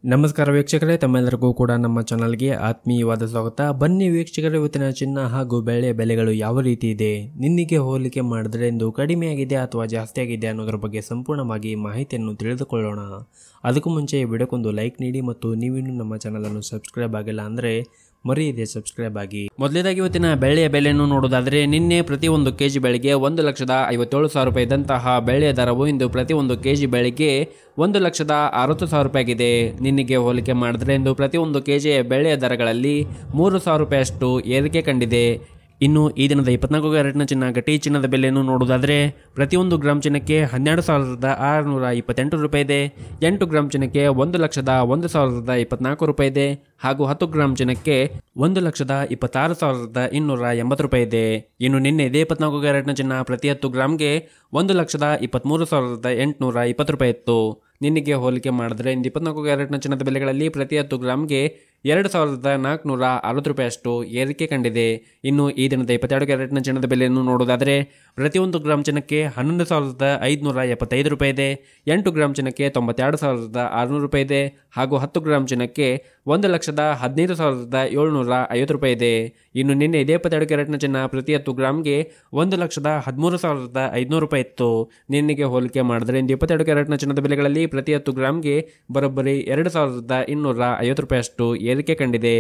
ನಮಸ್ಕಾರ ವೀಕ್ಷಕರೇ, ತಮ್ಮೆಲ್ಲರಿಗೂ ಕೂಡ ನಮ್ಮ ಚಾನಲ್ಗೆ ಆತ್ಮೀಯವಾದ ಸ್ವಾಗತ. ಬನ್ನಿ ವೀಕ್ಷಕರೇ, ಇವತ್ತಿನ ಚಿನ್ನ ಹಾಗೂ ಬೆಳ್ಳಿಯ ಬೆಲೆಗಳು ಯಾವ ರೀತಿ ಇದೆ, ನಿನ್ನೆಗೆ ಹೋಲಿಕೆ ಮಾಡಿದ್ರೆ ಇಂದು ಕಡಿಮೆ ಆಗಿದೆ ಅಥವಾ ಜಾಸ್ತಿ ಆಗಿದೆ ಅನ್ನೋದ್ರ ಬಗ್ಗೆ ಸಂಪೂರ್ಣವಾಗಿ ಮಾಹಿತಿಯನ್ನು ತಿಳಿದುಕೊಳ್ಳೋಣ. ಅದಕ್ಕೂ ಮುಂಚೆ ವಿಡಿಯೋಕ್ಕೊಂದು ಲೈಕ್ ನೀಡಿ ಮತ್ತು ನೀವಿನ್ನೂ ನಮ್ಮ ಚಾನಲನ್ನು ಸಬ್ಸ್ಕ್ರೈಬ್ ಆಗಿಲ್ಲ ಅಂದರೆ ಮರೆಯದೆ ಸಬ್ಸ್ಕ್ರೈಬ್ ಆಗಿ. ಮೊದಲನೇದಾಗಿ ಇವತ್ತಿನ ಬೆಳ್ಳಿಯ ಬೆಲೆಯನ್ನು ನೋಡೋದಾದರೆ, ನಿನ್ನೆ ಪ್ರತಿ ಒಂದು ಕೆಜಿ ಬೆಳೆಗೆ 1,57,000 ರೂಪಾಯಿ ಇದ್ದಂತಹ ಬೆಳ್ಳಿಯ ದರವು ಇಂದು ಪ್ರತಿ ಒಂದು ಕೆಜಿ ಬೆಳೆಗೆ 1,60,000 ರೂಪಾಯಿ ಆಗಿದೆ. ನಿನ್ನೆಗೆ ಹೋಲಿಕೆ ಮಾಡಿದ್ರೆ ಇಂದು ಪ್ರತಿ ಒಂದು ಕೆಜಿ ಬೆಳ್ಳಿಯ ದರಗಳಲ್ಲಿ 3,000 ರೂಪಾಯಿಯಷ್ಟು ಏರಿಕೆ ಕಂಡಿದೆ. ಇನ್ನು ಈ ದಿನದ 24 ಕ್ಯಾರೆಟ್ನ ಚಿನ್ನ ಗಟ್ಟಿ ಚಿನ್ನದ ಬೆಲೆಯನ್ನು ನೋಡುವುದಾದರೆ, ಪ್ರತಿಯೊಂದು ಗ್ರಾಮ್ ಚಿನ್ನಕ್ಕೆ 12,628 ರೂಪಾಯಿ ಇದೆ. 8 ಗ್ರಾಮ್ ಚಿನ್ನಕ್ಕೆ 1,01,024 ರೂಪಾಯಿ ಇದೆ ಹಾಗೂ 10 ಗ್ರಾಮ್ ಚಿನ್ನಕ್ಕೆ 1,26,280 ರೂಪಾಯಿ ಇದೆ. ಇನ್ನು ನಿನ್ನೆ ಇದೇ 24 ಕ್ಯಾರೆಟ್ನ ಚಿನ್ನ ಪ್ರತಿ 10 ಗ್ರಾಮ್ಗೆ 1,23,820 ರೂಪಾಯಿ ಇತ್ತು. ನಿನ್ನೆಗೆ ಹೋಲಿಕೆ ಮಾಡಿದ್ರೆ ಇಂದು 24 ಕ್ಯಾರೆಟ್ನ ಚಿನ್ನದ ಬೆಲೆಗಳಲ್ಲಿ ಪ್ರತಿ 10 ಗ್ರಾಮ್ಗೆ 2,460 ರೂಪಾಯಿಯಷ್ಟು ಏರಿಕೆ ಕಂಡಿದೆ. ಇನ್ನು ಈ ದಿನದ 22 ಕ್ಯಾರೆಟ್ನ ಚಿನ್ನದ ಬೆಲೆಯನ್ನು ನೋಡೋದಾದರೆ, ಪ್ರತಿಯೊಂದು ಗ್ರಾಮ್ ಚಿನ್ನಕ್ಕೆ 11,575 ರೂಪಾಯಿ ಇದೆ. 8 ಗ್ರಾಮ್ ಚಿನ್ನಕ್ಕೆ 92,600 ರೂಪಾಯಿ ಇದೆ ಹಾಗೂ 10 ಗ್ರಾಮ್ ಚಿನ್ನಕ್ಕೆ 1,15,750 ರೂಪಾಯಿ ಇದೆ. ಇನ್ನು ನಿನ್ನೆ ಇದೇ 22 ಕ್ಯಾರೆಟ್ನ ಚಿನ್ನ ಪ್ರತಿ 10 ಗ್ರಾಮ್ಗೆ 1,13,500 ರೂಪಾಯಿ ಇತ್ತು. ನಿನ್ನೆಗೆ ಹೋಲಿಕೆ ಮಾಡಿದ್ರೆ ಇಂದು 22 ಕ್ಯಾರೆಟ್ನ ಚಿನ್ನದ ಬೆಲೆಗಳಲ್ಲಿ ಪ್ರತಿ 10 ಗ್ರಾಮ್ಗೆ ಬರೋಬ್ಬರಿ 2,250 ರೂಪಾಯಿಯಷ್ಟು ಏರಿಕೆ ಕಂಡಿದೆ.